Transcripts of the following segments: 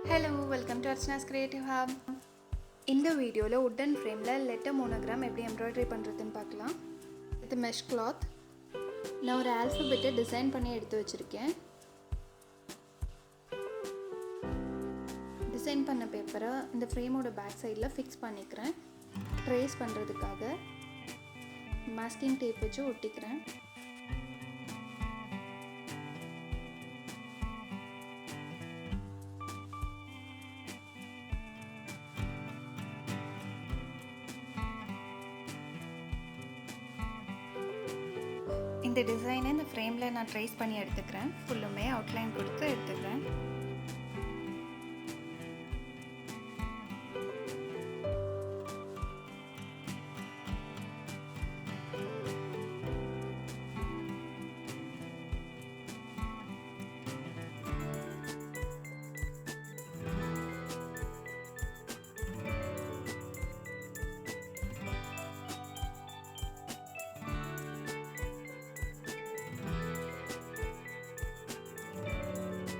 Hello, welcome to ARCHANA'S Creative Hub. இந்த வீடியோவில் wooden ஃப்ரேமில் லெட்டர் மோனோகிராம் எப்படி எம்ப்ராய்டரி பண்ணுறதுன்னு பார்க்கலாம். இது மெஷ் கிளாத். நான் ஒரு ஆல்ஃபபெட்டை டிசைன் பண்ணி எடுத்து வச்சுருக்கேன். டிசைன் பண்ண பேப்பரை இந்த ஃப்ரேமோட பேக் சைடில் ஃபிக்ஸ் பண்ணிக்கிறேன். ட்ரேஸ் பண்ணுறதுக்காக மாஸ்கிங் டேப் வச்சு ஒட்டிக்கிறேன். இந்த டிசைனை இந்த ஃப்ரேமில் நான் ட்ரேஸ் பண்ணி எடுத்துக்கிறேன். ஃபுல்லுமே அவுட்லைன் கொடுத்து எடுத்துக்கிறேன்.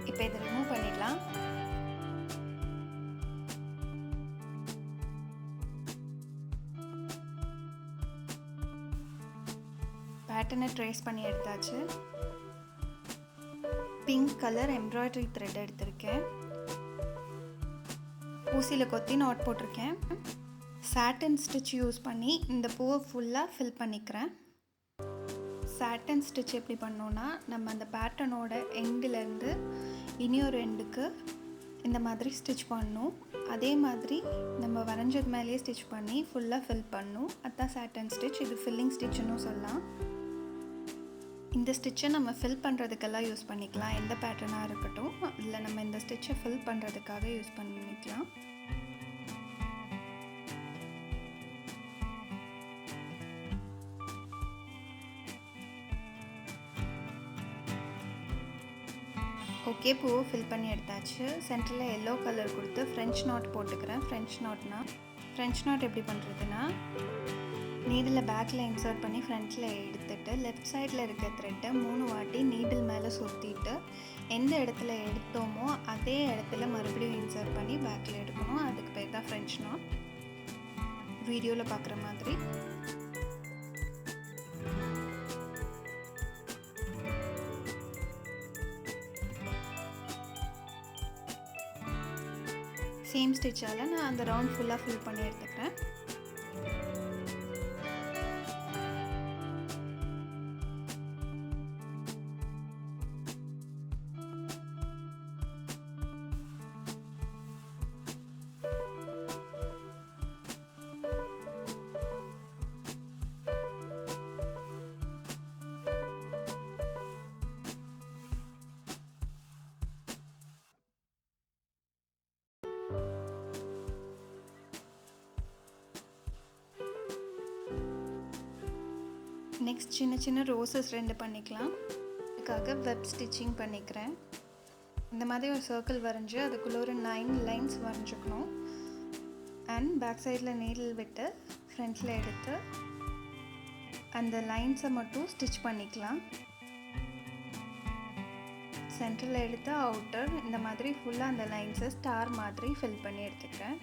இப்போ இதை ரிமூவ் பண்ணிடலாம். பேட்டர்னை ட்ரேஸ் பண்ணி எடுத்தாச்சு. பிங்க் கலர் எம்ப்ராய்டரி த்ரெட் எடுத்திருக்கேன். ஊசியில் கொத்தி நாட் போட்டிருக்கேன். சாட்டின் ஸ்டிச் யூஸ் பண்ணி இந்த பூவை ஃபுல்லாக ஃபில் பண்ணிக்கிறேன். சாட்டின் ஸ்டிச் எப்படி பண்ணோன்னா, நம்ம அந்த பேட்டர்னோட எண்டிலேருந்து இனியொரு எண்டுக்கு இந்த மாதிரி ஸ்டிச் பண்ணணும். அதே மாதிரி நம்ம வரைஞ்சது மேலேயே ஸ்டிச் பண்ணி ஃபுல்லாக ஃபில் பண்ணணும். அதுதான் சாட்டின் ஸ்டிச். இது ஃபில்லிங் ஸ்டிச்சுன்னு சொல்லலாம். இந்த ஸ்டிச்சை நம்ம ஃபில் பண்ணுறதுக்கெல்லாம் யூஸ் பண்ணிக்கலாம். எந்த பேட்டர்னாக இருக்கட்டும், இல்லை நம்ம இந்த ஸ்டிச்சை ஃபில் பண்ணுறதுக்காக யூஸ் பண்ணிக்கலாம். ஓகே, பூவை ஃபில் பண்ணி எடுத்தாச்சு. சென்டரில் எல்லோ கலர் கொடுத்து ஃப்ரெஞ்ச் நாட் போட்டுக்கிறேன். ஃப்ரெஞ்ச் நாட் எப்படி பண்ணுறதுன்னா, நீடில் பேக்கில் இன்சர்ட் பண்ணி ஃப்ரண்ட்டில் எடுத்துகிட்டு லெஃப்ட் சைடில் இருக்க த்ரெட்டை 3 வாட்டி நீடில் மேலே சுற்றிட்டு எந்த இடத்துல எடுத்தோமோ அதே இடத்துல மறுபடியும் இன்சர்ட் பண்ணி பேக்கில் எடுக்கணும். அதுக்கு பேர் தான் ஃப்ரெஞ்ச் நாட். வீடியோவில் பார்க்குற மாதிரி. சேம் ஸ்டிச்சால் நான் அந்த ரவுண்ட் ஃபுல்லாக ஃபில் பண்ணி எடுத்துக்கிறேன். நெக்ஸ்ட் சின்ன சின்ன ரோசஸ் 2 பண்ணிக்கலாம். அதுக்காக வெப் ஸ்டிச்சிங் பண்ணிக்கிறேன். இந்த மாதிரி ஒரு சர்க்கிள் வரைஞ்சி அதுக்குள்ளே ஒரு 9 லைன்ஸ் வரைஞ்சிக்கணும். அண்ட் பேக் சைடில் நீடில் விட்டு ஃப்ரண்ட்டில் எடுத்து அந்த லைன்ஸை மட்டும் ஸ்டிச் பண்ணிக்கலாம். சென்டரில் எடுத்து அவுட்டர் இந்த மாதிரி ஃபுல்லாக அந்த லைன்ஸை ஸ்டார் மாதிரி ஃபில் பண்ணி எடுத்துக்கிறேன்.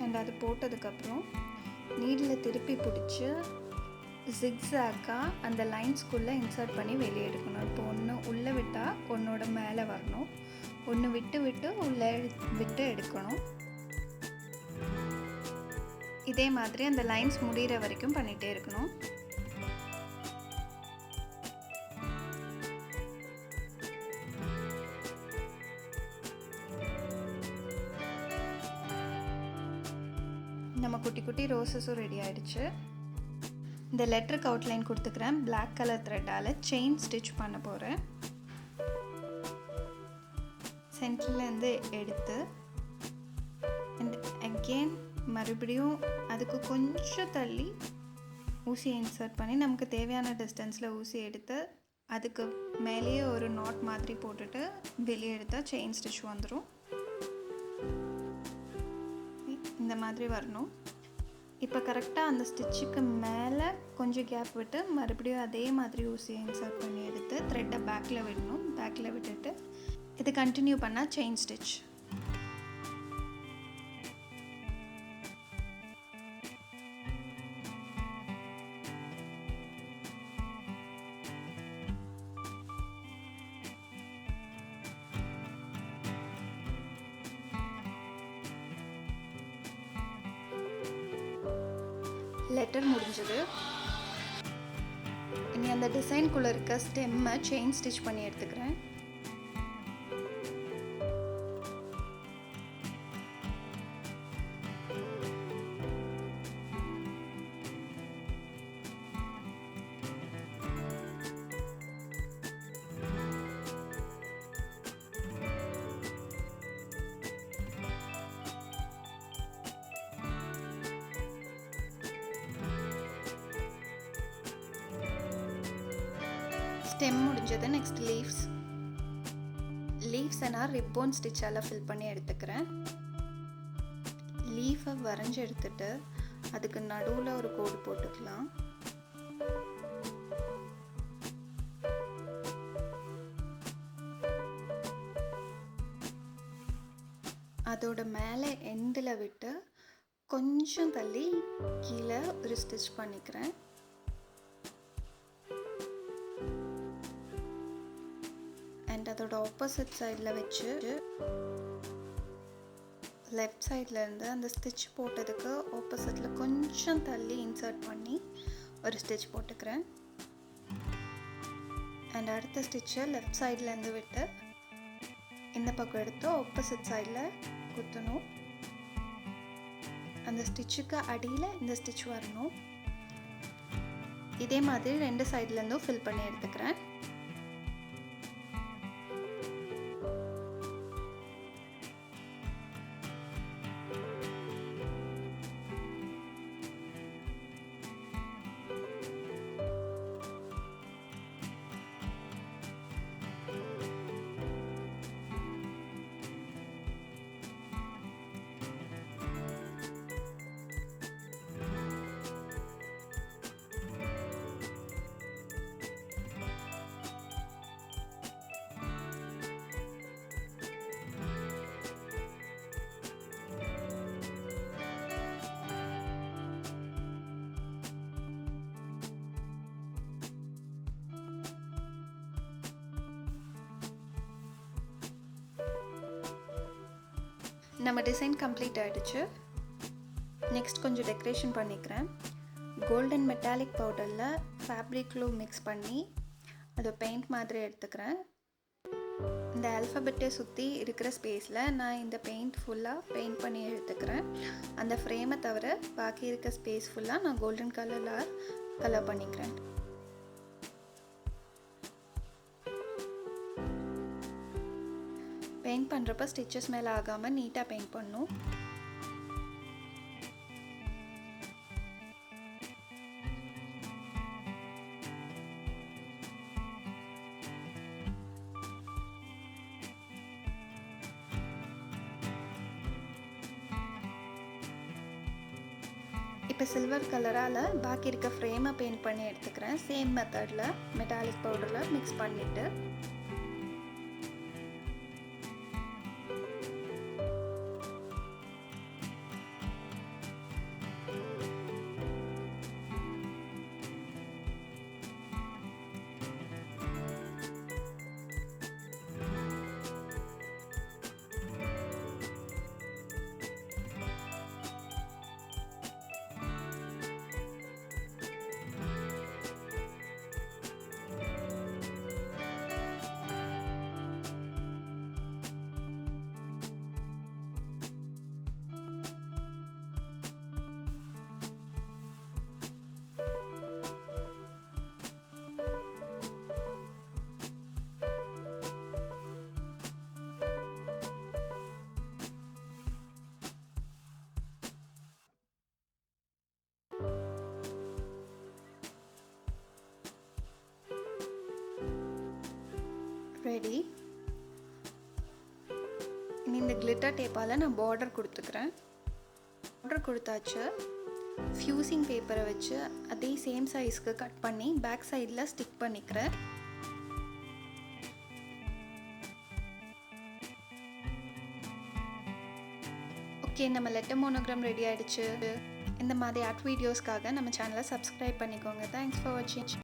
அண்ட் அது போட்டதுக்கப்புறம் நீடில் திருப்பி பிடிச்சி ஜிக்ஸாக்காக அந்த லைன்ஸ்குள்ளே இன்சர்ட் பண்ணி வெளியே எடுக்கணும். இப்போ ஒன்று உள்ளே விட்டால் ஒன்றோட மேலே வரணும், ஒன்று விட்டு விட்டு உள்ளே விட்டு எடுக்கணும். இதே மாதிரி அந்த லைன்ஸ் முடிகிற வரைக்கும் பண்ணிகிட்டே இருக்கணும். நம்ம குட்டி குட்டி ரோசஸும் ரெடி ஆகிடுச்சு. இந்த லெட்டருக்கு அவுட்லைன் கொடுத்துக்கிறேன். பிளாக் கலர் த்ரெட்டால் செயின் ஸ்டிச் பண்ண போகிறேன். சென்டர்லேருந்து எடுத்து அண்ட் அகெயின் மறுபடியும் அதுக்கு கொஞ்சம் தள்ளி ஊசியை இன்சர்ட் பண்ணி நமக்கு தேவையான டிஸ்டன்ஸில் ஊசி எடுத்து அதுக்கு மேலேயே ஒரு நாட் மாதிரி போட்டுட்டு வெளியே எடுத்தால் செயின் ஸ்டிச் வந்துடும். இந்த மாதிரி வரணும். இப்போ கரெக்டாக அந்த ஸ்டிச்சுக்கு மேலே கொஞ்சம் கேப் விட்டு மறுபடியும் அதே மாதிரி ஊசியை இன்சர்ட் பண்ணி எடுத்து த்ரெட்டை பேக்கில் விடணும். பேக்கில் விட்டுட்டு இது கண்டினியூ பண்ணால் செயின் ஸ்டிச். லெட்டர் முடிஞ்சது. இனி அந்த டிசைன்குள்ளே இருக்க ஸ்டெம்மை செயின் ஸ்டிச் பண்ணி எடுத்துக்கிறேன். ஸ்டெம் முடிஞ்சது. நெக்ஸ்ட் லீவ்ஸை நான் ரிப்பன் ஸ்டிச்சால் ஃபில் பண்ணி எடுத்துக்கிறேன். லீஃபை வரைஞ்சி எடுத்துட்டு அதுக்கு நடுவில் ஒரு கோடு போட்டுக்கலாம். அதோட மேலே எண்டில் விட்டு கொஞ்சம் தள்ளி கீழே ஒரு ஸ்டிச் பண்ணிக்கிறேன். அதோட ஆப்போசிட் சைடில் வச்சு லெஃப்ட் சைடில் இருந்து அந்த ஸ்டிச் போட்டதுக்கு ஆப்போசிட்டில் கொஞ்சம் தள்ளி இன்சர்ட் பண்ணி ஒரு ஸ்டிச் போட்டுக்கிறேன். அண்ட் அடுத்த ஸ்டிச்சை லெஃப்ட் சைட்லேருந்து விட்டு இந்த பக்கம் எடுத்து ஆப்போசிட் சைடில் குத்தணும். அந்த ஸ்டிச்சுக்கு அடியில் இந்த ஸ்டிச் வரணும். இதே மாதிரி 2 சைட்லேருந்தும் ஃபில் பண்ணி எடுத்துக்கிறேன். நம்ம டிசைன் கம்ப்ளீட் ஆகிடுச்சு. நெக்ஸ்ட் கொஞ்சம் டெக்கரேஷன் பண்ணிக்கிறேன். கோல்டன் மெட்டாலிக் பவுடரில் ஃபேப்ரிக் க்ளூ மிக்ஸ் பண்ணி அதை பெயிண்ட் மாதிரி எடுத்துக்கிறேன். இந்த ஆல்ஃபபெட்டை சுற்றி இருக்கிற ஸ்பேஸில் நான் இந்த பெயிண்ட் ஃபுல்லாக பெயிண்ட் பண்ணி எடுத்துக்கிறேன். அந்த ஃப்ரேமை தவிர பாக்கி இருக்க ஸ்பேஸ் ஃபுல்லாக நான் கோல்டன் கலர் பண்ணிக்கிறேன். பெயிண்ட் பண்ணுறப்ப ஸ்டிச்சஸ் மேலே ஆகாமல் நீட்டாக பெயிண்ட் பண்ணணும். இப்போ சில்வர் கலரால் பாக்கி இருக்க ஃப்ரேமை பெயிண்ட் பண்ணி எடுத்துக்கிறேன். சேம் மெத்தடில் மெட்டாலிக் பவுடரில் மிக்ஸ் பண்ணிவிட்டு ரெடி. இனி இந்த கிளிட்டர் டேப்பால் நான் பார்டர் கொடுத்துக்கிறேன். ஆர்டர் கொடுத்தாச்சு. ஃப்யூசிங் பேப்பரை வச்சு அதே சேம் சைஸ்க்கு கட் பண்ணி பேக் சைடில் ஸ்டிக் பண்ணிக்கிறேன். ஓகே, நம்ம லெட்டர் மோனோகிராம் ரெடி ஆகிடுச்சு. இந்த மாதிரி ஆர்ட் வீடியோஸ்க்காக நம்ம சேனலை சப்ஸ்கிரைப் பண்ணிக்கோங்க. தேங்க்ஸ் ஃபார் வாட்சிங்.